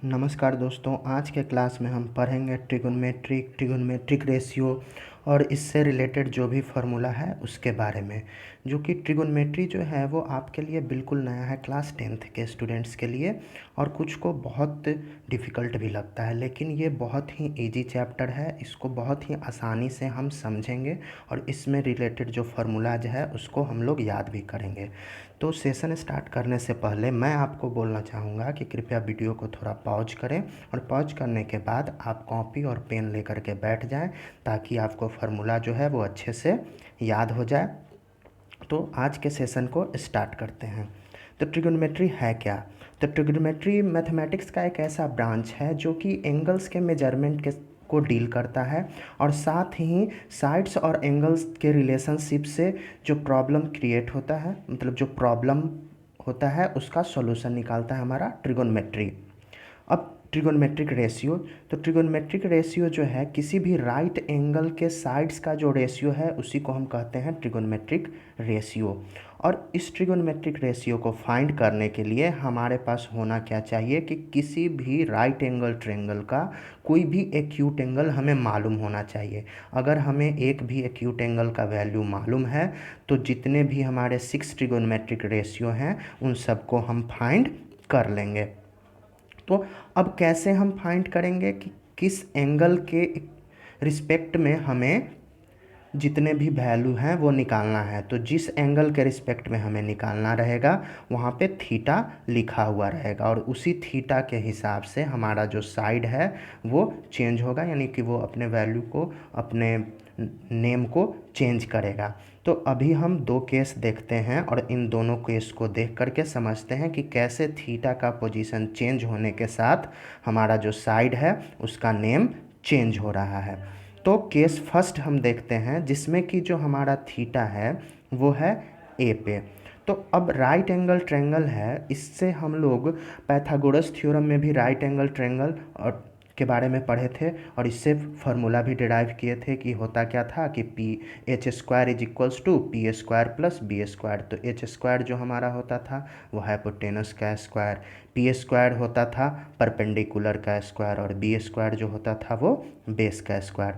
नमस्कार दोस्तों, आज के क्लास में हम पढ़ेंगे ट्रिगोनमेट्रिक रेशियो और इससे रिलेटेड जो भी फार्मूला है उसके बारे में। जो कि ट्रिगोनमेट्री जो है वो आपके लिए बिल्कुल नया है क्लास 10th के स्टूडेंट्स के लिए, और कुछ को बहुत डिफ़िकल्ट भी लगता है, लेकिन ये बहुत ही इजी चैप्टर है। इसको बहुत ही आसानी से हम समझेंगे और इसमें रिलेटेड जो फार्मूलाज है उसको हम लोग याद भी करेंगे। तो सेशन स्टार्ट करने से पहले मैं आपको बोलना चाहूँगा कि कृपया वीडियो को थोड़ा पॉज करें, और पॉज करने के बाद आप कॉपी और पेन लेकर के बैठ जाएं, ताकि आपको फार्मूला जो है वो अच्छे से याद हो जाए। तो आज के सेशन को स्टार्ट करते हैं। तो ट्रिगोनोमेट्री है क्या? तो ट्रिगोनोमेट्री मैथमेटिक्स का एक ऐसा ब्रांच है जो कि एंगल्स के मेजरमेंट के को डील करता है, और साथ ही साइड्स और एंगल्स के रिलेशनशिप से जो प्रॉब्लम क्रिएट होता है, मतलब जो प्रॉब्लम होता है उसका सॉल्यूशन निकालता है हमारा ट्रिगोनोमेट्री। अब ट्रिगोनोमेट्रिक रेशियो, तो ट्रिगोनोमेट्रिक रेशियो जो है किसी भी राइट एंगल के साइड्स का जो रेशियो है उसी को हम कहते हैं ट्रिगोनोमेट्रिक रेशियो। और इस ट्रिगोनोमेट्रिक रेशियो को फाइंड करने के लिए हमारे पास होना क्या चाहिए कि किसी भी राइट एंगल ट्रायंगल का कोई भी एक्यूट एंगल हमें मालूम होना चाहिए। अगर हमें एक भी एक्यूट एंगल का वैल्यू मालूम है तो जितने भी हमारे 6 ट्रिगोनोमेट्रिक रेशियो हैं उन सबको हम फाइंड कर लेंगे। तो अब कैसे हम फाइंड करेंगे कि किस एंगल के रिस्पेक्ट में हमें जितने भी वैल्यू हैं वो निकालना है। तो जिस एंगल के रिस्पेक्ट में हमें निकालना रहेगा वहाँ पे थीटा लिखा हुआ रहेगा, और उसी थीटा के हिसाब से हमारा जो साइड है वो चेंज होगा, यानी कि वो अपने वैल्यू को, अपने नेम को चेंज करेगा। तो अभी हम दो केस देखते हैं और इन दोनों केस को देख करके समझते हैं कि कैसे थीटा का पोजीशन चेंज होने के साथ हमारा जो साइड है उसका नेम चेंज हो रहा है। तो केस फर्स्ट हम देखते हैं जिसमें कि जो हमारा थीटा है वो है ए पे। तो अब राइट एंगल ट्रायंगल है, इससे हम लोग पाइथागोरस थ्योरम में भी राइट एंगल ट्रायंगल और के बारे में पढ़े थे, और इससे फार्मूला भी डिराइव किए थे कि होता क्या था कि P H square is equals to P square plus B square. तो एच स्क्वायर जो हमारा होता था वो हाइपोटेनस का स्क्वायर, पी स्क्वायर होता था परपेंडिकुलर का स्क्वायर, और बी स्क्वायर जो होता था वो बेस का स्क्वायर।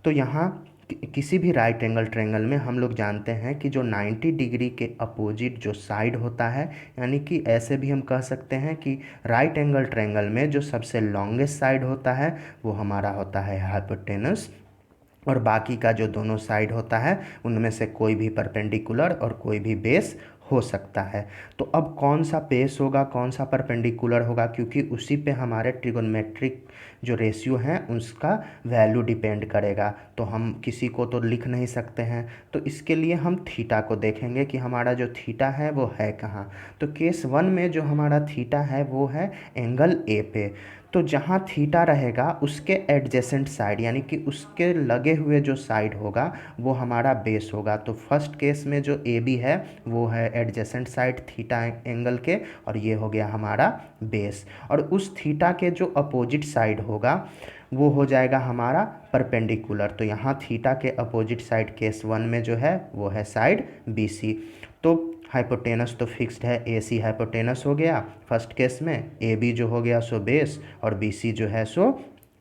तो यहाँ किसी भी राइट एंगल ट्रायंगल में हम लोग जानते हैं कि जो 90 डिग्री के अपोजिट जो साइड होता है, यानी कि ऐसे भी हम कह सकते हैं कि राइट एंगल ट्रायंगल में जो सबसे लॉन्गेस्ट साइड होता है वो हमारा होता है हाइपोटेनस, और बाकी का जो दोनों साइड होता है उनमें से कोई भी परपेंडिकुलर और कोई भी बेस हो सकता है। तो अब कौन सा बेस होगा, कौन सा परपेंडिकुलर होगा, क्योंकि उसी पे हमारे ट्रिगोनोमेट्रिक जो रेशियो हैं उसका वैल्यू डिपेंड करेगा। तो हम किसी को तो लिख नहीं सकते हैं, तो इसके लिए हम थीटा को देखेंगे कि हमारा जो थीटा है वो है कहाँ। तो केस 1 में जो हमारा थीटा है वो है एंगल ए पे। तो जहाँ थीटा रहेगा उसके एडजेसेंट साइड, यानी कि उसके लगे हुए जो साइड होगा वो हमारा बेस होगा। तो फर्स्ट केस में जो ए बी है वो है एडजेसेंट साइड थीटा एंगल के, और ये हो गया हमारा बेस। और उस थीटा के जो अपोजिट साइड होगा वो हो जाएगा हमारा परपेंडिकुलर। तो यहाँ थीटा के अपोजिट साइड केस 1 में जो है वो है साइड बी सी। तो हाइपोटेनस तो फिक्स्ड है, ए सी हाइपोटेनस हो गया फर्स्ट केस में, ए बी जो हो गया सो बेस, और बी सी जो है सो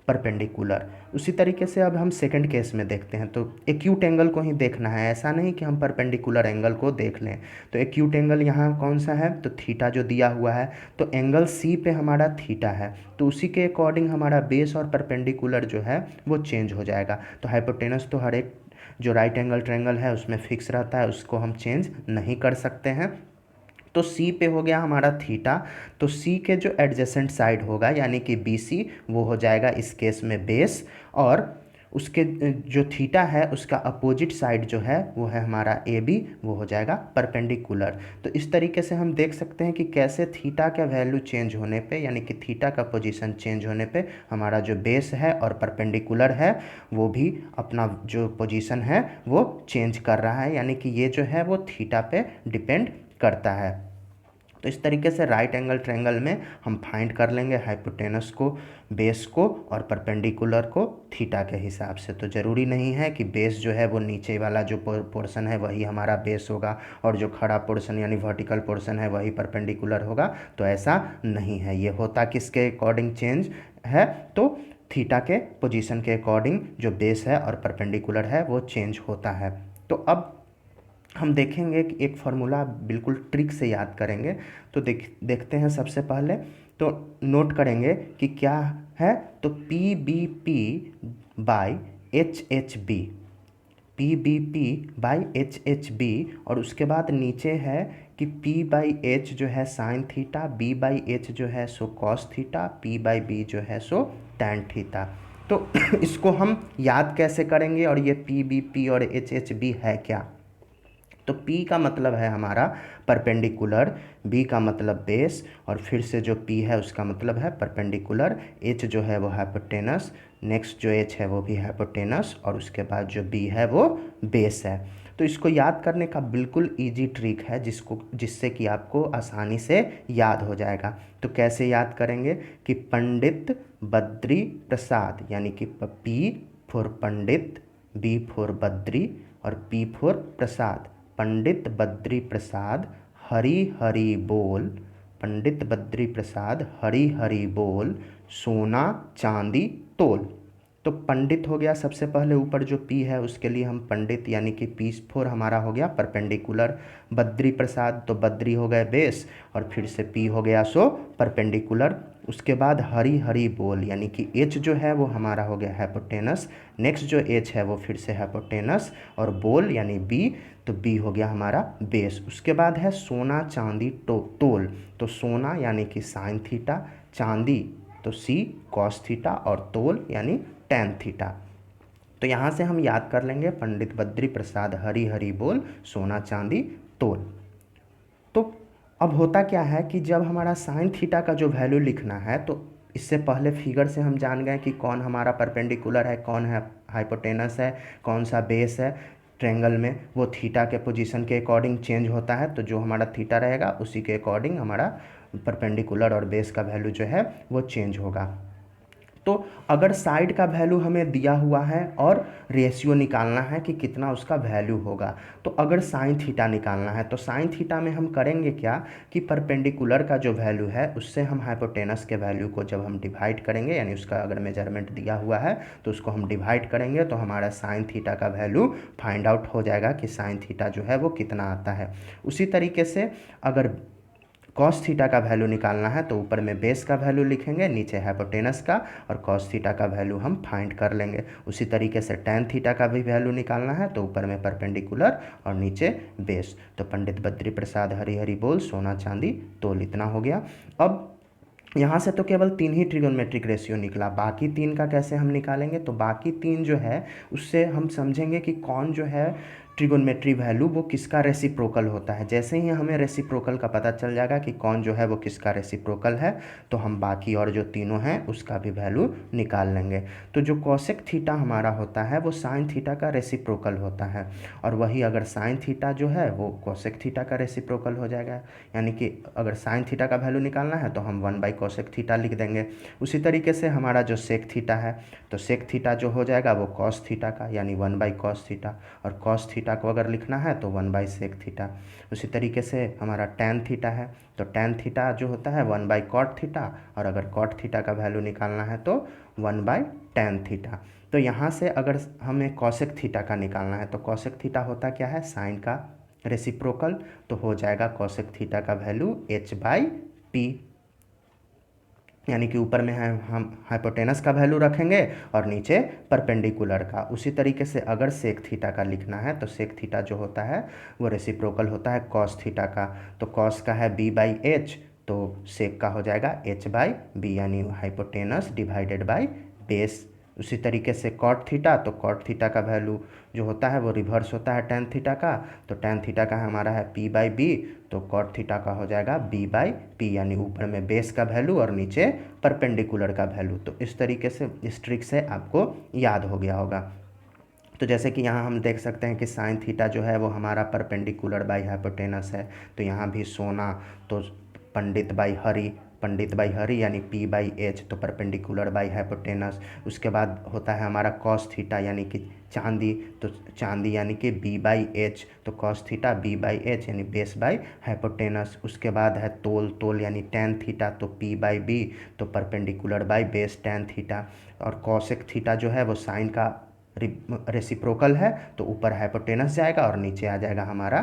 परपेंडिकुलर। उसी तरीके से अब हम सेकंड केस में देखते हैं। तो एक्यूट एंगल को ही देखना है, ऐसा नहीं कि हम परपेंडिकुलर एंगल को देख लें। तो एक्यूट एंगल यहाँ कौन सा है, तो थीटा जो दिया हुआ है, तो एंगल सी पे हमारा थीटा है, तो उसी के अकॉर्डिंग हमारा बेस और परपेंडिकुलर जो है वो चेंज हो जाएगा। तो हाइपोटेनस तो हर एक जो राइट एंगल ट्रायंगल है उसमें फिक्स रहता है, उसको हम चेंज नहीं कर सकते हैं। तो सी पे हो गया हमारा थीटा, तो सी के जो एडजेसेंट साइड होगा यानी कि बी सी वो हो जाएगा इस केस में बेस, और उसके जो थीटा है उसका अपोजिट साइड जो है वो है हमारा ए बी, वो हो जाएगा परपेंडिकुलर। तो इस तरीके से हम देख सकते हैं कि कैसे थीटा का वैल्यू चेंज होने पे, यानी कि थीटा का पोजीशन चेंज होने पे हमारा जो बेस है और परपेंडिकुलर है वो भी अपना जो पोजीशन है वो चेंज कर रहा है, यानी कि ये जो है वो थीटा पे डिपेंड करता है। तो इस तरीके से राइट एंगल ट्रायंगल में हम फाइंड कर लेंगे हाइपोटेनस को, बेस को और परपेंडिकुलर को थीटा के हिसाब से। तो ज़रूरी नहीं है कि बेस जो है वो नीचे वाला जो पोर्शन है वही हमारा बेस होगा और जो खड़ा पोर्शन यानी वर्टिकल पोर्शन है वही परपेंडिकुलर होगा, तो ऐसा नहीं है। ये होता किसके अकॉर्डिंग चेंज है, तो थीटा के पोजीशन के अकॉर्डिंग जो बेस है और परपेंडिकुलर है वो चेंज होता है। तो अब हम देखेंगे कि एक फार्मूला बिल्कुल ट्रिक से याद करेंगे। तो देखते हैं सबसे पहले तो नोट करेंगे कि क्या है, तो P B P by H H B, P B P by H H B, और उसके बाद नीचे है कि P बाई एच जो है sine theta, B by H जो है so cos theta, P by B जो है सो टैन थीटा। तो इसको हम याद कैसे करेंगे और ये P बी पी और एच एच बी है क्या। तो P का मतलब है हमारा परपेंडिकुलर, B का मतलब बेस, और फिर से जो P है उसका मतलब है परपेंडिकुलर, H जो है वो हाइपोटेनस, नेक्स्ट जो H है वो भी हाइपोटेनस, और उसके बाद जो B है वो बेस है। तो इसको याद करने का बिल्कुल इजी ट्रिक है जिससे कि आपको आसानी से याद हो जाएगा। तो कैसे याद करेंगे कि पंडित बद्री प्रसाद, यानी कि P for Pandit, B for Badri और P फॉर प्रसाद, पंडित बद्री प्रसाद हरि हरि बोल, पंडित बद्री प्रसाद हरि हरि बोल, सोना चांदी तोल। तो पंडित हो गया सबसे पहले, ऊपर जो पी है उसके लिए हम पंडित यानी कि पी फोर हमारा हो गया परपेंडिकुलर, बद्री प्रसाद तो बद्री हो गए बेस, और फिर से पी हो गया सो परपेंडिकुलर। उसके बाद हरि हरि बोल यानी कि एच जो है वो हमारा हो गया हाइपोटेनस, नेक्स्ट जो एच है वो फिर से हाइपोटेनस, और बोल यानी बी, तो बी हो गया हमारा बेस। उसके बाद है सोना चांदी तोल, तो सोना यानी कि साइन थीटा, चांदी तो सी कॉस थीटा, और तोल यानी टैन थीटा। तो यहाँ से हम याद कर लेंगे पंडित बद्री प्रसाद हरि हरि बोल, सोना चांदी तोल। तो अब होता क्या है कि जब हमारा साइन थीटा का जो वैल्यू लिखना है, तो इससे पहले फिगर से हम जान गए कि कौन हमारा परपेंडिकुलर है, कौन है हाइपोटेनस है, कौन सा बेस है। ट्रेंगल में वो थीटा के पोजीशन के अकॉर्डिंग चेंज होता है, तो जो हमारा थीटा रहेगा उसी के अकॉर्डिंग हमारा परपेंडिकुलर और बेस का वैल्यू जो है वो चेंज होगा। तो अगर साइड का वैल्यू हमें दिया हुआ है और रेशियो निकालना है कि कितना उसका वैल्यू होगा, तो अगर साइन थीटा निकालना है तो साइन थीटा में हम करेंगे क्या कि परपेंडिकुलर का जो वैल्यू है उससे हम हाइपोटेनस के वैल्यू को जब हम डिवाइड करेंगे, यानी उसका अगर मेजरमेंट दिया हुआ है तो उसको हम डिवाइड करेंगे, तो हमारा साइन थीटा का वैल्यू फाइंड आउट हो जाएगा कि साइन थीटा जो है वो कितना आता है। उसी तरीके से अगर कॉस थीटा का वैल्यू निकालना है तो ऊपर में बेस का वैल्यू लिखेंगे, नीचे हाइपोटेनस का, और कॉस थीटा का वैल्यू हम फाइंड कर लेंगे। उसी तरीके से टैन थीटा का भी वैल्यू निकालना है तो ऊपर में परपेंडिकुलर और नीचे बेस। तो पंडित बद्री प्रसाद हरि हरि बोल, सोना चांदी तोल, इतना हो गया। अब यहाँ से तो केवल 3 ही ट्रिगोनोमेट्रिक रेशियो निकला, बाकी 3 का कैसे हम निकालेंगे, तो बाकी 3 जो है उससे हम समझेंगे कि कौन जो है ट्रिगोनोमेट्री वैल्यू वो किसका रेसिप्रोकल होता है। जैसे ही हमें रेसिप्रोकल का पता चल जाएगा कि कौन जो है वो किसका रेसिप्रोकल है, तो हम बाकी और जो तीनों हैं उसका भी वैल्यू निकाल लेंगे। तो जो कॉसेक थीटा हमारा होता है वो साइन थीटा का रेसिप्रोकल होता है, और वही अगर साइन थीटा जो है वो कॉसेक थीटा का रेसिप्रोकल हो जाएगा। यानी कि अगर साइन थीटा का वैल्यू निकालना है तो हम 1/कॉसेक थीटा लिख देंगे। उसी तरीके से हमारा जो सेक थीटा है, तो सेक थीटा जो हो जाएगा वो कॉस थीटा का यानी 1/कॉस थीटा, और कॉस थीटा को अगर लिखना है तो 1/सेक थीटा। उसी तरीके से हमारा टैन थीटा है, तो टैन थीटा जो होता है 1/कॉट थीटा, और अगर कॉट थीटा का वैल्यू निकालना है तो 1/टैन थीटा। तो यहाँ से अगर हमें कॉसेक थीटा का निकालना है तो कॉसेक थीटा होता क्या है, साइन का रेसिप्रोकल, तो हो जाएगा कॉसेक थीटा का वैल्यू h/p, यानी कि ऊपर में है हम हाइपोटेनस का वैल्यू रखेंगे और नीचे परपेंडिकुलर का। उसी तरीके से अगर सेक थीटा का लिखना है तो सेक थीटा जो होता है वो रेसिप्रोकल होता है कॉस थीटा का, तो कॉस का है b/h, तो सेक का हो जाएगा h/b, यानी हाइपोटेनस डिवाइडेड बाय बेस। उसी तरीके से कॉट थीटा, तो कॉट थीटा का वैल्यू जो होता है वो रिवर्स होता है टैन थीटा का, तो टैन थीटा का हमारा है p/b, तो कॉट थीटा का हो जाएगा b/p, यानी ऊपर में बेस का वैल्यू और नीचे परपेंडिकुलर का वैल्यू। तो इस तरीके से इस ट्रिक से आपको याद हो गया होगा। तो जैसे कि यहाँ हम देख सकते हैं कि साइन थीटा जो है वो हमारा परपेंडिकुलर बाई हाइपोटेनस है, तो यहाँ भी सोना तो पंडित बाई हरी यानी P बाई H, तो परपेंडिकुलर बाई हाइपोटेनस। उसके बाद होता है हमारा कॉस थीटा यानी कि चांदी, तो चांदी यानी कि B बाई H, तो cos theta B by H यानी बेस बाई हाइपोटेनस। उसके बाद है तोल यानी टैन थीटा, तो P बाई B, तो perpendicular by base tan theta. और कॉसेक थीटा जो है वो साइन का रेसिप्रोकल है, तो ऊपर हाइपोटेनस जाएगा और नीचे आ जाएगा हमारा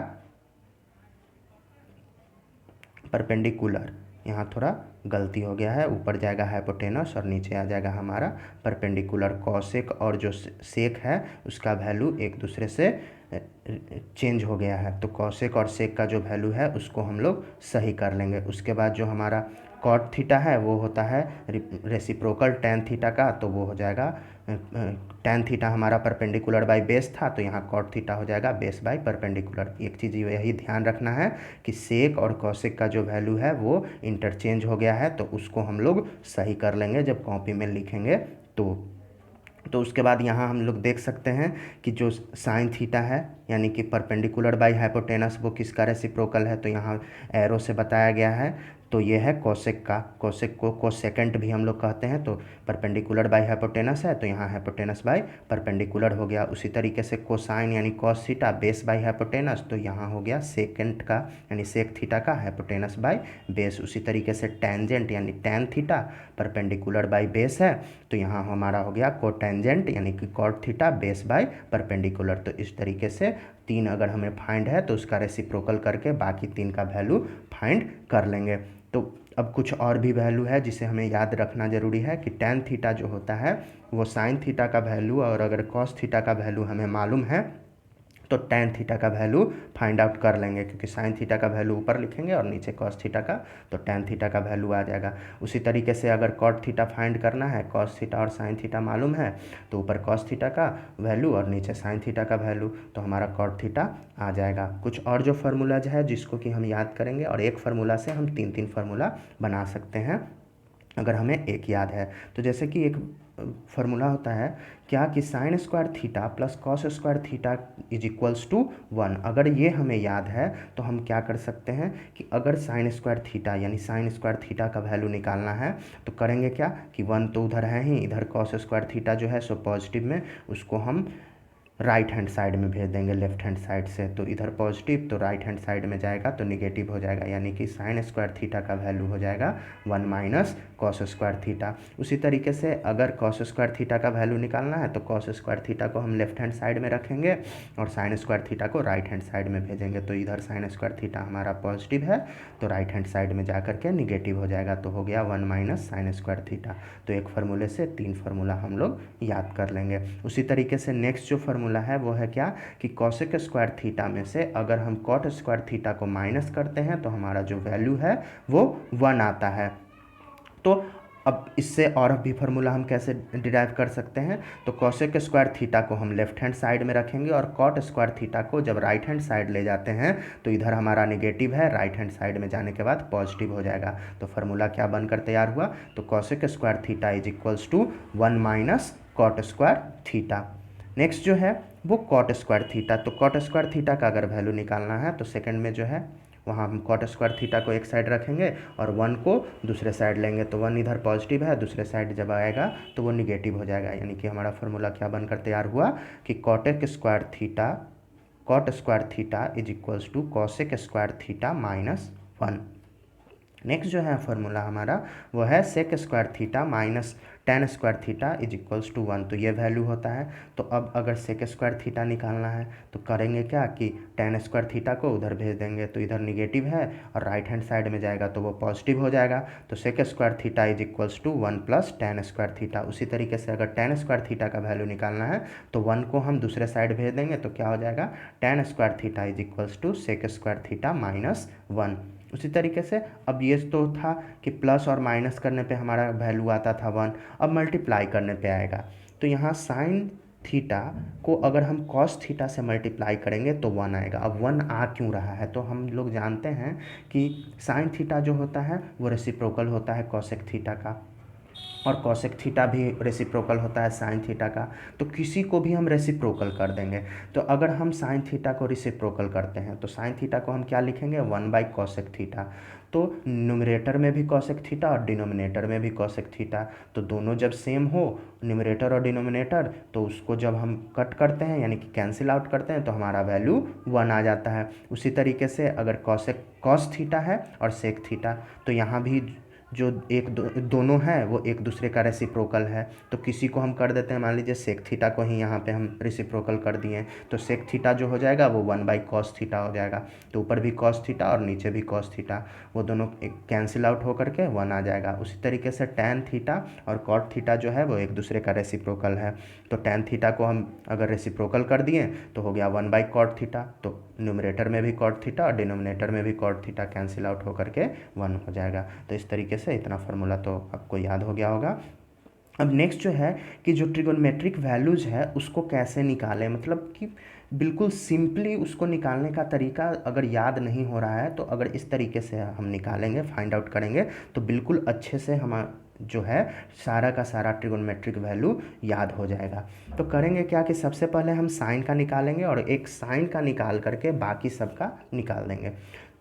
परपेंडिकुलर। यहाँ थोड़ा गलती हो गया है, ऊपर जाएगा हाइपोटेनस और नीचे आ जाएगा हमारा परपेंडिकुलर। कॉसेक और जो सेक है उसका वैल्यू एक दूसरे से चेंज हो गया है, तो कॉसेक और सेक का जो वैल्यू है उसको हम लोग सही कर लेंगे। उसके बाद जो हमारा कॉट थीटा है वो होता है रेसिप्रोकल टैन थीटा का, तो वो हो जाएगा टैन थीटा हमारा परपेंडिकुलर बाई बेस था, तो यहाँ कॉट थीटा हो जाएगा बेस बाई परपेंडिकुलर। एक चीज़ यही ध्यान रखना है कि सेक और कॉसेक का जो वैल्यू है वो इंटरचेंज हो गया है, तो उसको हम लोग सही कर लेंगे जब कॉपी में लिखेंगे। तो उसके बाद यहाँ हम लोग देख सकते हैं कि जो साइन थीटा है यानी कि परपेंडिकुलर बाई हाइपोटेनस वो किसका रेसिप्रोकल है, तो यहाँ एरो से बताया गया है, तो ये है कोसेक का। कोसेक को कोसेकेंट भी हम लोग कहते हैं, तो परपेंडिकुलर बाई हाइपोटेनस है तो यहाँ हाइपोटेनस बाई परपेंडिकुलर हो गया। उसी तरीके से कोसाइन यानी cos theta base by hypotenuse, तो यहाँ हो गया सेकेंट का यानी सेक थीटा का हाइपोटेनस बाई बेस। उसी तरीके से टेंजेंट यानी tan theta perpendicular by base है, तो यहाँ हमारा हो गया कोटेंजेंट यानी कि cot theta base by perpendicular. तो इस तरीके से तीन अगर हमें फाइंड है तो उसका रेसिप्रोकल करके बाकी तीन का वैल्यू फाइंड कर लेंगे। तो अब कुछ और भी वैल्यू है जिसे हमें याद रखना ज़रूरी है कि टैन थीटा जो होता है वो साइन थीटा का वैल्यू, और अगर कॉस थीटा का वैल्यू हमें मालूम है तो टैन थीटा का वैल्यू फाइंड आउट कर लेंगे, क्योंकि साइन थीटा का वैल्यू ऊपर लिखेंगे और नीचे कॉस थीटा का, तो टैन थीटा का वैल्यू आ जाएगा। उसी तरीके से अगर कॉट थीटा फाइंड करना है, कॉस थीटा और साइन थीटा मालूम है, तो ऊपर कॉस थीटा का वैल्यू और नीचे साइन थीटा का वैल्यू, तो हमारा कॉट थीटा आ जाएगा। कुछ और जो फार्मूलाज है जिसको कि हम याद करेंगे, और एक फार्मूला से हम तीन तीन फार्मूला बना सकते हैं अगर हमें एक याद है। तो जैसे कि एक फार्मूला होता है क्या कि sine square theta plus cos square theta is equals to 1। अगर ये हमें याद है तो हम क्या कर सकते हैं कि अगर साइन स्क्वायर थीटा यानी साइन स्क्वायर थीटा का वैल्यू निकालना है तो करेंगे क्या कि 1 तो उधर है ही, इधर कॉस स्क्वायर थीटा जो है सो पॉजिटिव में, उसको हम राइट हैंड साइड में भेज देंगे लेफ्ट हैंड साइड से, तो इधर पॉजिटिव तो राइट हैंड साइड में जाएगा तो निगेटिव हो जाएगा, यानी कि साइन स्क्वायर थीटा का वैल्यू हो जाएगा 1 माइनस कॉस स्क्वायर थीटा। उसी तरीके से अगर कॉस स्क्वायर थीटा का वैल्यू निकालना है तो कॉस स्क्वायर थीटा को हम लेफ्ट हैंड साइड में रखेंगे और साइन स्क्वायर थीटा को राइट हैंड साइड में भेजेंगे, तो इधर साइन स्क्वायर थीटा हमारा पॉजिटिव है तो राइट हैंड साइड में जा करके निगेटिव हो जाएगा, तो हो गया 1 माइनस साइन स्क्वायर थीटा। तो एक फार्मूले से तीन फार्मूला हम लोग याद कर लेंगे। उसी तरीके से नेक्स्ट जो फार्मूला है वो है क्या कि कॉसेक स्क्वायर थीटा में से अगर हम कॉट स्क्वायर थीटा को माइनस करते हैं तो हमारा जो वैल्यू है वो 1 आता है। तो अब इससे और भी फार्मूला हम कैसे डिराइव कर सकते हैं, तो कॉसेक स्क्वायर थीटा को हम लेफ्ट हैंड साइड में रखेंगे और कॉट स्क्वायर थीटा को जब राइट हैंड साइड ले जाते हैं तो इधर हमारा नेगेटिव है, राइट हैंड साइड में जाने के बाद पॉजिटिव हो जाएगा। तो फार्मूला क्या बनकर तैयार हुआ, तो cosec square theta is equals to 1 minus cot square theta. Next जो है वो कॉट स्क्वायर थीटा, तो कॉट स्क्वायर थीटा का अगर वैल्यू निकालना है तो सेकंड में जो है वहाँ हम कॉट स्क्वायर थीटा को एक साइड रखेंगे और 1 को दूसरे साइड लेंगे, तो 1 इधर पॉजिटिव है, दूसरे साइड जब आएगा तो वो निगेटिव हो जाएगा, यानी कि हमारा फार्मूला क्या बनकर तैयार हुआ कि cot square theta is equals to cosec square theta minus 1। Next जो है फार्मूला हमारा वो है sec square theta minus tan square theta is equals to 1, तो ये वैल्यू होता है। तो अब अगर सेक स्क्वायर थीटा निकालना है तो करेंगे क्या कि टेन स्क्वायर थीटा को उधर भेज देंगे, तो इधर निगेटिव है और राइट हैंड साइड में जाएगा तो वो पॉजिटिव हो जाएगा, तो sec square theta is equals to 1 plus tan square theta. उसी तरीके से अगर टेन स्क्वायर थीटा का वैल्यू निकालना है तो 1 को हम दूसरे साइड भेज देंगे, तो क्या हो जाएगा tan square theta is equals to sec square theta minus 1। उसी तरीके से अब ये तो था कि प्लस और माइनस करने पे हमारा वैल्यू आता था 1, अब मल्टीप्लाई करने पे आएगा, तो यहाँ साइन थीटा को अगर हम कॉस थीटा से मल्टीप्लाई करेंगे तो 1 आएगा। अब 1 आ क्यों रहा है, तो हम लोग जानते हैं कि साइन थीटा जो होता है वो रेसिप्रोकल होता है कॉसेक थीटा का, और कोसेक थीटा भी रेसिप्रोकल होता है साइन थीटा का, तो किसी को भी हम रेसिप्रोकल कर देंगे। तो अगर हम साइन थीटा को रेसिप्रोकल करते हैं तो साइन थीटा को हम क्या लिखेंगे, 1/कोसेक थीटा। तो न्यूमरेटर में भी कोसेक थीटा और डिनोमिनेटर में भी कोसेक थीटा, तो दोनों जब सेम हो न्यूमरेटर और डिनोमिनेटर, तो उसको जब हम कट करते हैं यानी कि कैंसिल आउट करते हैं तो हमारा वैल्यू 1 आ जाता है। उसी तरीके से अगर कॉस थीटा है और सेक थीटा, तो यहाँ भी जो दोनों हैं वो एक दूसरे का रेसिप्रोकल है, तो किसी को हम कर देते हैं, मान लीजिए सेक थीटा को ही यहाँ पे हम रेसिप्रोकल कर दिए, तो सेक थीटा जो हो जाएगा वो 1/कॉस थीटा हो जाएगा। तो ऊपर भी कॉस थीटा और नीचे भी कॉस थीटा, वो दोनों एक कैंसिल आउट होकर के 1 आ जाएगा। उसी तरीके से टैन थीटा और कॉट थीटा जो है वो एक दूसरे का रेसिप्रोकल है, तो टैन थीटा को हम अगर रेसिप्रोकल कर दिए तो हो गया 1/कॉट थीटा, तो न्यूमरेटर में भी कॉट थीटा और डिनोमिनेटर में भी कॉट थीटा कैंसिल आउट होकर के 1 हो जाएगा। तो इस तरीके से इतना फार्मूला तो आपको याद हो गया होगा। अब नेक्स्ट जो है कि जो ट्रिगोनमेट्रिक वैल्यूज़ है उसको कैसे निकालें, मतलब कि बिल्कुल सिंपली उसको निकालने का तरीका अगर याद नहीं हो रहा है तो अगर इस तरीके से हम निकालेंगे, फाइंड आउट करेंगे, तो बिल्कुल अच्छे से हम जो है सारा का सारा ट्रिगोनमेट्रिक वैल्यू याद हो जाएगा। तो करेंगे क्या कि सबसे पहले हम साइन का निकालेंगे और एक साइन का निकाल करके बाकी सब का निकाल देंगे।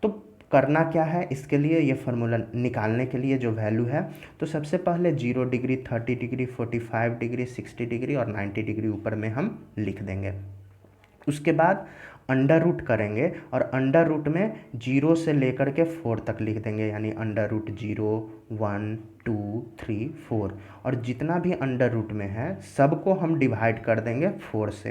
तो करना क्या है इसके लिए, ये फार्मूला निकालने के लिए जो वैल्यू है, तो सबसे पहले 0 डिग्री, 30 डिग्री, 45 डिग्री, 60 डिग्री और 90 डिग्री ऊपर में हम लिख देंगे। उसके बाद अंडर रूट करेंगे और अंडर रूट में 0 से लेकर के 4 तक लिख देंगे, यानी अंडर रूट 0, 1, 2, 3, 4, और जितना भी अंडर रूट में है सबको हम डिवाइड कर देंगे 4 से,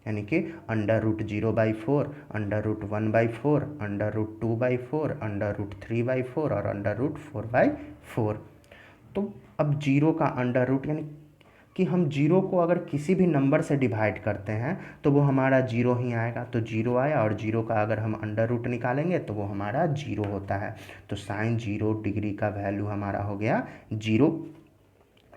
यानी कि under root 0/4, under root 1/4, under root 2/4, under root 3/4 और अंडर रूट 4/4। तो अब 0 का अंडर रूट, यानी कि हम 0 को अगर किसी भी नंबर से डिवाइड करते हैं तो वो हमारा 0 ही आएगा, तो 0 आया, और 0 का अगर हम अंडर रूट निकालेंगे तो वो हमारा 0 होता है। तो साइन 0 डिग्री का वैल्यू हमारा हो गया 0।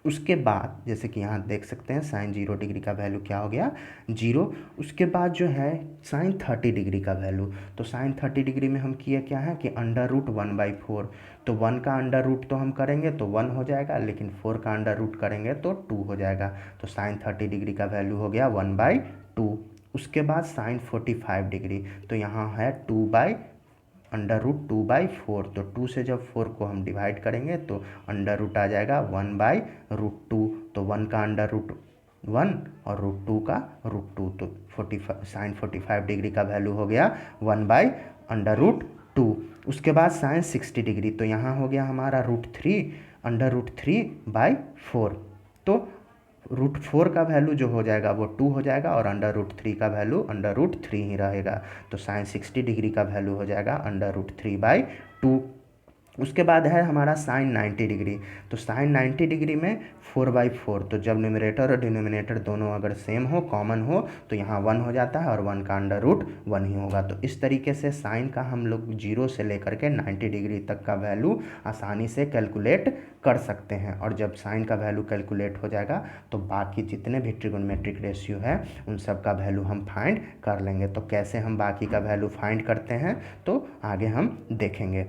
उसके बाद जैसे कि यहाँ देख सकते हैं साइन 0 डिग्री का वैल्यू क्या हो गया, 0। उसके बाद जो है साइन 30 डिग्री का वैल्यू, तो साइन 30 डिग्री में हम किए क्या है कि अंडर रूट 1/4, तो 1 का अंडर रूट तो हम करेंगे तो 1 हो जाएगा, लेकिन 4 का अंडर रूट करेंगे तो 2 हो जाएगा, तो साइन 30 डिग्री का वैल्यू हो गया 1/2। उसके बाद साइन 45 डिग्री, तो यहाँ है 2/√2/4, तो 2 से जब 4 को हम डिवाइड करेंगे तो अंडर रूट आ जाएगा 1/√2, तो 1 का अंडर रूट 1 और √2 का √2, तो 45 साइन 45 डिग्री का वैल्यू हो गया 1/√2। उसके बाद साइन 60 डिग्री, तो यहाँ हो गया हमारा √3 अंडर रूट 3/4, तो √4 का वैल्यू जो हो जाएगा वो 2 हो जाएगा और अंडर रूट 3 का वैल्यू अंडर रूट 3 ही रहेगा, तो साइन 60 डिग्री का वैल्यू हो जाएगा अंडर रूट 3/2। उसके बाद है हमारा साइन 90 डिग्री, तो साइन 90 डिग्री में 4/4, तो जब न्यूमरेटर और डिनोमिनेटर दोनों अगर सेम हो, कॉमन हो, तो यहाँ 1 हो जाता है और 1 का अंडर रूट 1 ही होगा। तो इस तरीके से साइन का हम लोग 0 से लेकर के 90 डिग्री तक का वैल्यू आसानी से कैलकुलेट कर सकते हैं, और जब साइन का वैल्यू कैलकुलेट हो जाएगा तो बाकी जितने भी ट्रिगोनोमेट्रिक रेशियो है उन सब का वैल्यू हम फाइंड कर लेंगे। तो कैसे हम बाकी का वैल्यू फाइंड करते हैं तो आगे हम देखेंगे।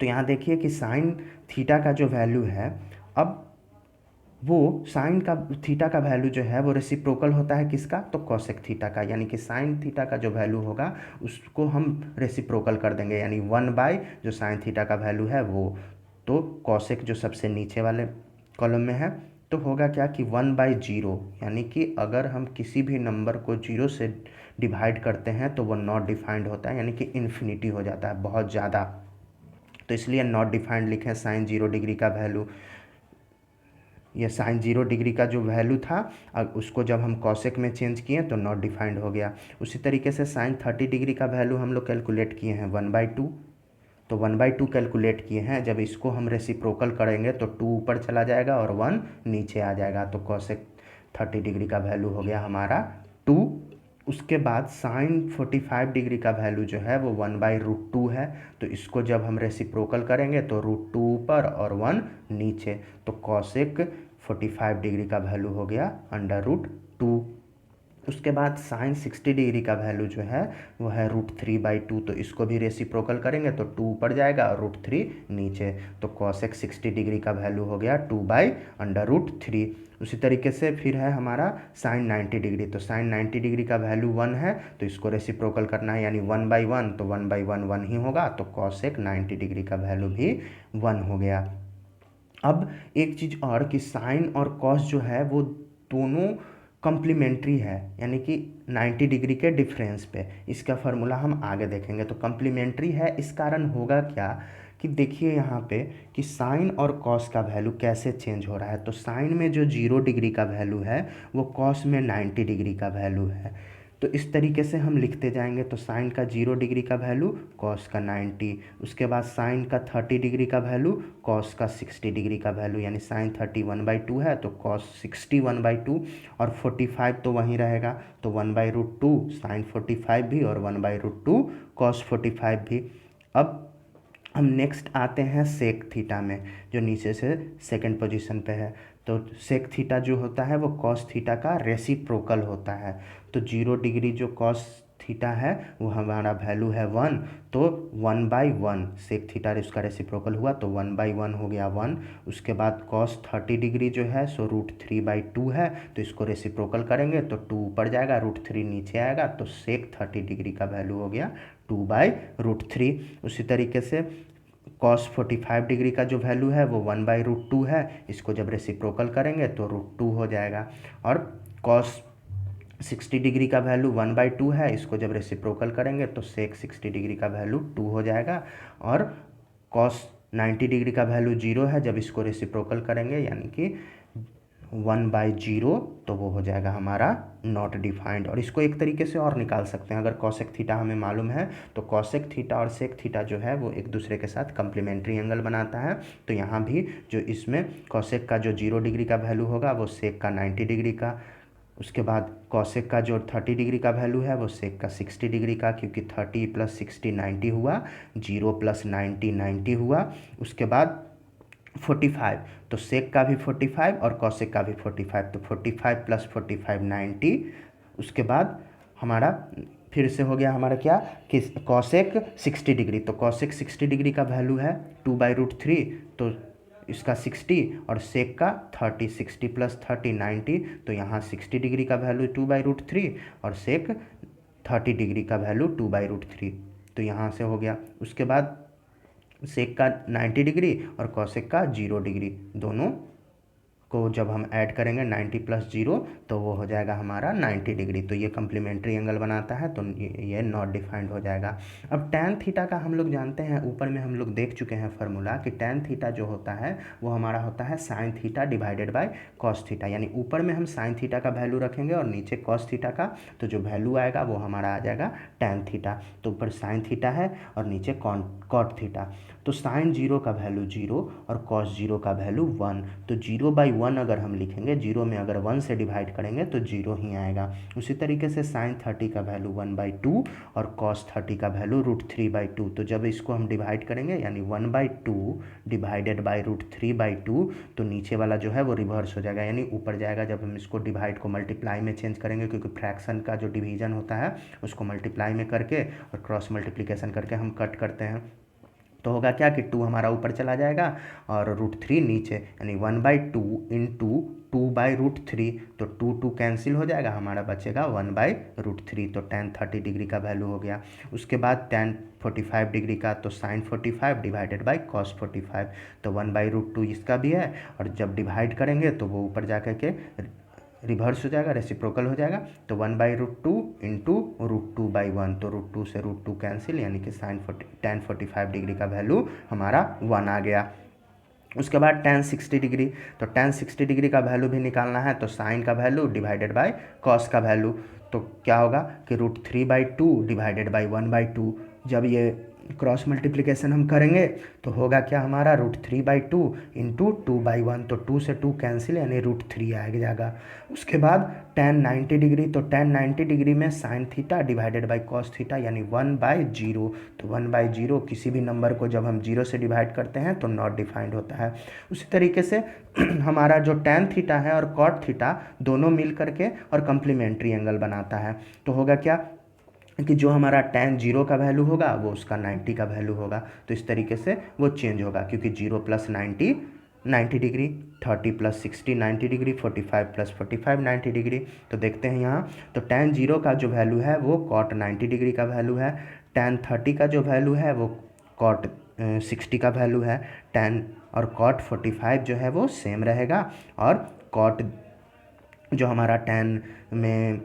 तो यहाँ देखिए कि साइन थीटा का जो वैल्यू है, अब वो साइन का थीटा का वैल्यू जो है वो रेसिप्रोकल होता है किसका, तो कोसेक थीटा का, यानी कि साइन थीटा का जो वैल्यू होगा उसको हम रेसिप्रोकल कर देंगे, यानी 1 जो साइन थीटा का वैल्यू है वो, तो कोसेक जो सबसे नीचे वाले कॉलम में है, तो होगा क्या कि 1/0, यानी कि अगर हम किसी भी नंबर को 0 से डिवाइड करते हैं तो वो नॉट डिफाइंड होता है, यानी कि इन्फिनिटी हो जाता है, बहुत ज़्यादा, तो इसलिए नॉट डिफाइंड लिखें साइन 0 डिग्री का वैल्यू। ये साइन 0 डिग्री का जो वैल्यू था अब उसको जब हम कॉसेक में चेंज किए तो नॉट डिफाइंड हो गया। उसी तरीके से साइन 30 डिग्री का वैल्यू हम लोग कैलकुलेट किए हैं 1/2, तो 1/2 कैलकुलेट किए हैं, जब इसको हम रेसिप्रोकल करेंगे तो 2 ऊपर चला जाएगा और 1 नीचे आ जाएगा, तो कॉसेक 30 डिग्री का वैल्यू हो गया हमारा 2। उसके बाद साइन 45 डिग्री का वैल्यू जो है वो 1/√2 है, तो इसको जब हम रेसिप्रोकल करेंगे तो √2 ऊपर और 1 नीचे, तो कॉसेक 45 डिग्री का वैल्यू हो गया अंडर रूट 2। उसके बाद साइन 60 डिग्री का वैल्यू जो है वो है √3/2, तो इसको भी रेसिप्रोकल करेंगे तो 2 ऊपर जाएगा और √3 नीचे, तो कॉसेक 60 डिग्री का वैल्यू हो गया 2/√3। उसी तरीके से फिर है हमारा साइन 90 डिग्री, तो साइन 90 डिग्री का वैल्यू 1 है, तो इसको रेसिप्रोकल करना है यानी 1/1, तो 1/1 1 ही होगा, तो कॉसेक 90 डिग्री का वैल्यू भी 1 हो गया। अब एक चीज़ और कि साइन और कॉस जो है वो दोनों कम्प्लीमेंट्री है, यानी कि 90 डिग्री के डिफरेंस पे, इसका फार्मूला हम आगे देखेंगे। तो कम्प्लीमेंट्री है, इस कारण होगा क्या कि देखिए यहाँ पे कि साइन और कॉस का वैल्यू कैसे चेंज हो रहा है। तो साइन में जो 0 डिग्री का वैल्यू है वो कॉस में 90 डिग्री का वैल्यू है, तो इस तरीके से हम लिखते जाएंगे। तो साइन का 0 डिग्री का वैल्यू, कॉस का 90, उसके बाद साइन का 30 डिग्री का वैल्यू, कॉस का 60 डिग्री का वैल्यू, यानी साइन 30 1/2 है तो कॉस 60 1/2, और 45 तो वहीं रहेगा, तो 1/√2 साइन 45 भी और 1/√2 कॉस 45 भी। अब हम नेक्स्ट आते हैं सेक थीटा में, जो नीचे से सेकंड पोजीशन पे है। तो सेक थीटा जो होता है वो कॉस थीटा का रेसिप्रोकल होता है। तो 0 डिग्री जो कॉस थीटा है वो हमारा वैल्यू है 1, तो 1/1 सेक थीटा उसका रेसिप्रोकल हुआ तो 1/1 हो गया 1। उसके बाद कॉस 30 डिग्री जो है सो √3/2 है, तो इसको रेसिप्रोकल करेंगे तो 2 ऊपर जाएगा, √3 नीचे आएगा, तो सेक 30 डिग्री का वैल्यू हो गया 2/√3। उसी तरीके से कॉस 45 डिग्री का जो वैल्यू है वो 1/√2 है, इसको जब रेसिप्रोकल करेंगे तो √2 हो जाएगा। और कॉस 60 डिग्री का वैल्यू 1/2 है, इसको जब रेसिप्रोकल करेंगे तो सेक 60 डिग्री का वैल्यू 2 हो जाएगा। और कॉस 90 डिग्री का वैल्यू 0 है, जब इसको रेसिप्रोकल करेंगे यानी कि 1/0, तो वो हो जाएगा हमारा नॉट डिफाइंड। और इसको एक तरीके से और निकाल सकते हैं, अगर कॉसेक थीटा हमें मालूम है तो कॉसेक थीटा और सेक थीटा जो है वो एक दूसरे के साथ कम्प्लीमेंट्री एंगल बनाता है। तो यहाँ भी जो इसमें कॉसेक का जो 0 डिग्री का वैल्यू होगा वो सेक का 90 डिग्री का, उसके बाद कॉसेक का जो 30 डिग्री का वैल्यू है वो सेक का 60 डिग्री का, क्योंकि 30 + 60 90 हुआ, 0 + 90 90 हुआ। उसके बाद 45, तो सेक का भी 45 और कॉसेक का भी 45, तो 45 + 45 90। उसके बाद हमारा फिर से हो गया हमारा क्या कि कॉसेक 60 डिग्री, तो कॉसेक 60 डिग्री का वैल्यू है 2/√3, तो इसका 60 और सेक का 30, 60 + 30 90, तो यहाँ 60 डिग्री का वैल्यू 2/√3 और सेक 30 डिग्री का वैल्यू 2/√3, तो यहाँ से हो गया। उसके बाद सेक का 90 डिग्री और कॉसेक का 0 डिग्री, दोनों को जब हम ऐड करेंगे 90 + 0 तो वो हो जाएगा हमारा 90 डिग्री, तो ये कम्प्लीमेंट्री एंगल बनाता है, तो ये नॉट डिफाइंड हो जाएगा। अब टैन थीटा का हम लोग जानते हैं, ऊपर में हम लोग देख चुके हैं फार्मूला कि टैन थीटा जो होता है वो हमारा होता है sine theta divided by cos theta, यानी ऊपर में हम साइन थीटा का वैल्यू रखेंगे और नीचे कॉस थीटा का, तो जो वैल्यू आएगा वो हमारा आ जाएगा टैन थीटा। तो ऊपर साइन थीटा है और नीचे कॉट थीटा, तो साइन 0 का वैल्यू 0 और कॉस 0 का वैल्यू 1, तो 0/1 अगर हम लिखेंगे, 0 में अगर 1 से डिवाइड करेंगे तो 0 ही आएगा। उसी तरीके से साइन 30 का वैल्यू 1/2 और कॉस 30 का वैल्यू √3/2, तो जब इसको हम डिवाइड करेंगे यानी 1/2 डिवाइडेड बाई √3/2, तो नीचे वाला जो है वो रिवर्स हो जाएगा, यानी ऊपर जाएगा जब हम इसको डिवाइड को मल्टीप्लाई में चेंज करेंगे, क्योंकि फ्रैक्शन का जो डिवीजन होता है उसको मल्टीप्लाई में करके और क्रॉस मल्टीप्लिकेशन करके हम कट करते हैं, तो होगा क्या कि 2 हमारा ऊपर चला जाएगा और √3 नीचे, यानी 1/2 इंटू 2/√3, तो 2 कैंसिल हो जाएगा, हमारा बचेगा 1/√3, तो tan 30 डिग्री का वैल्यू हो गया। उसके बाद tan 45 डिग्री का, तो साइन 45 डिवाइडेड बाई कॉस 45, तो 1/√2 इसका भी है, और जब डिवाइड करेंगे तो वो ऊपर जा कर के रिवर्स हो जाएगा, रेसिप्रोकल हो जाएगा, तो 1/√2 इंटू √2/1, तो √2 से √2 कैंसिल, यानी कि tan 45 डिग्री का वैल्यू हमारा 1 आ गया। उसके बाद tan 60 डिग्री, तो tan 60 डिग्री का वैल्यू भी निकालना है, तो साइन का वैल्यू डिवाइडेड बाय कॉस का वैल्यू, तो क्या होगा कि √3/2 डिवाइडेड बाई 1/2, जब ये क्रॉस मल्टीप्लिकेशन हम करेंगे तो होगा क्या हमारा √3/2 इंटू 2/1, तो 2 से 2 कैंसिल यानी √3 आ जाएगा। उसके बाद tan 90 डिग्री, तो tan 90 डिग्री में sine theta divided by cos theta यानी 1/0, तो 1/0 किसी भी नंबर को जब हम 0 से डिवाइड करते हैं तो नॉट डिफाइंड होता है। उसी तरीके से हमारा जो tan थीटा है और cot थीटा दोनों मिल करके और कम्प्लीमेंट्री एंगल बनाता है, तो होगा क्या कि जो हमारा tan 0 का वैल्यू होगा वो उसका 90 का वैल्यू होगा, तो इस तरीके से वो चेंज होगा, क्योंकि 0 + 90 90 डिग्री, 30 + 60 90 डिग्री, 45 + 45 90 डिग्री। तो देखते हैं यहाँ, तो tan 0 का जो वैल्यू है वो cot 90 डिग्री का वैल्यू है, tan 30 का जो वैल्यू है वो cot 60 का वैल्यू है, tan और cot 45 जो है वो सेम रहेगा, और cot जो हमारा tan में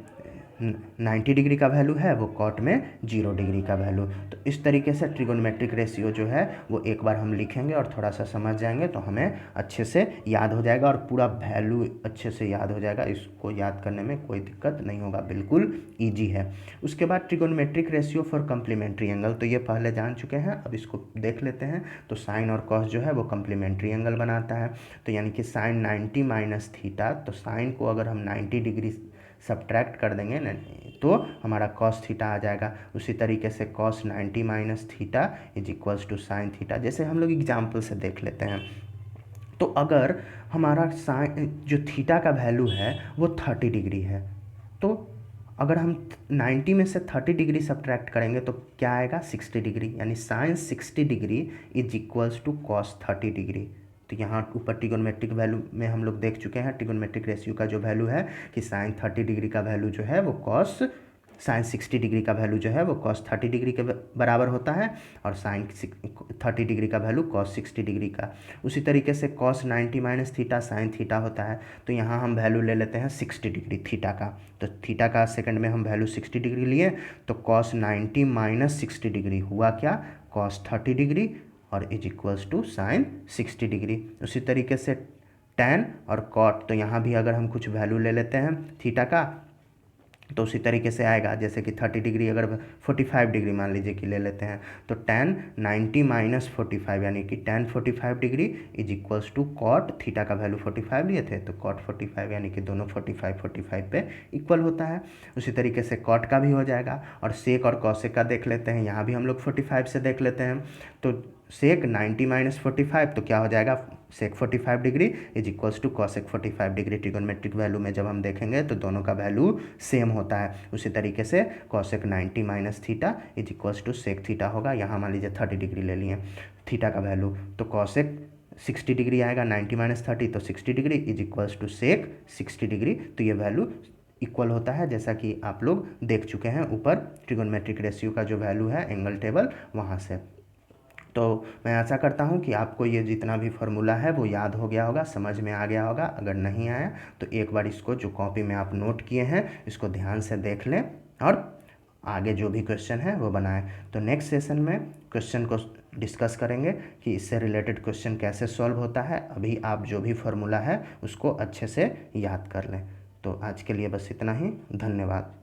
90 डिग्री का वैल्यू है वो cot में 0 डिग्री का वैल्यू। तो इस तरीके से ट्रिगोनोमेट्रिक रेशियो जो है वो एक बार हम लिखेंगे और थोड़ा सा समझ जाएंगे तो हमें अच्छे से याद हो जाएगा और पूरा वैल्यू अच्छे से याद हो जाएगा। इसको याद करने में कोई दिक्कत नहीं होगा, बिल्कुल ईजी है। उसके बाद trigonometric ratio for complementary angle, तो ये पहले जान चुके हैं, अब इसको देख लेते हैं। तो साइन और कॉस जो है वो कम्प्लीमेंट्री एंगल बनाता है, तो यानी कि साइन 90 माइनस थीटा, तो साइन को अगर हम 90 डिग्री सब्ट्रैक्ट कर देंगे ना तो हमारा कॉस थीटा आ जाएगा। उसी तरीके से cos 90 minus theta is equals to sine theta, जैसे हम लोग एग्जाम्पल से देख लेते हैं। तो अगर हमारा साइन जो थीटा का वैल्यू है वो 30 डिग्री है, तो अगर हम 90 में से 30 डिग्री सब्ट्रैक्ट करेंगे तो क्या आएगा 60 डिग्री, यानी sine 60 degree is equals to cos 30 degree. तो यहाँ ऊपर ट्रिगोनोमेट्रिक वैल्यू में हम लोग देख चुके हैं ट्रिगोनोमेट्रिक रेशियो का जो वैल्यू है कि साइन 30 डिग्री का वैल्यू जो है वो कॉस साइन 60 डिग्री का वैल्यू जो है वो कॉस 30 डिग्री के बराबर होता है, और साइन 30 डिग्री का वैल्यू कॉस 60 डिग्री का। उसी तरीके से cos 90 minus theta sine theta होता है, तो यहाँ हम वैल्यू ले लेते हैं 60 डिग्री थीटा का। तो थीटा का सेकंड में हम वैल्यू 60 डिग्री लिए, तो कॉस 90 माइनस 60 डिग्री हुआ क्या कॉस 30 डिग्री और is equals to sine 60 degree. उसी तरीके से tan और cot, तो यहाँ भी अगर हम कुछ वैल्यू ले लेते हैं थीटा का तो उसी तरीके से आएगा, जैसे कि 30 डिग्री अगर 45 डिग्री मान लीजिए कि ले लेते हैं, तो tan 90 माइनस 45 यानी कि tan 45 degree is equals to cot theta का वैल्यू 45 लिए थे तो cot 45 यानी कि दोनों 45 पे इक्वल होता है। उसी तरीके से cot का भी हो जाएगा, और सेक और कॉसेक का देख लेते हैं, यहाँ भी हम लोग 45 से देख लेते हैं। तो सेक 90 माइनस 45 तो क्या हो जाएगा sec 45 degree is equals to cosec 45 degree. Trigonometric value में जब हम देखेंगे तो दोनों का वैल्यू सेम होता है। उसी तरीके से cosec 90 minus theta is equals to sec theta होगा। यहाँ मान लीजिए 30 डिग्री ले लिए थीटा का वैल्यू, तो कॉसेक 60 डिग्री आएगा 90 माइनस 30 तो 60 degree is equals to sec 60 degree. तो ये वैल्यू इक्वल होता है, जैसा कि आप लोग देख चुके हैं ऊपर ट्रिगोनोमेट्रिक रेशियो का जो वैल्यू है एंगल टेबल वहाँ से। तो मैं आशा करता हूँ कि आपको ये जितना भी फार्मूला है वो याद हो गया होगा, समझ में आ गया होगा। अगर नहीं आया तो एक बार इसको जो कॉपी में आप नोट किए हैं इसको ध्यान से देख लें और आगे जो भी क्वेश्चन है वो बनाएं। तो नेक्स्ट सेशन में क्वेश्चन को डिस्कस करेंगे कि इससे रिलेटेड क्वेश्चन कैसे सॉल्व होता है। अभी आप जो भी फार्मूला है उसको अच्छे से याद कर लें। तो आज के लिए बस इतना ही, धन्यवाद।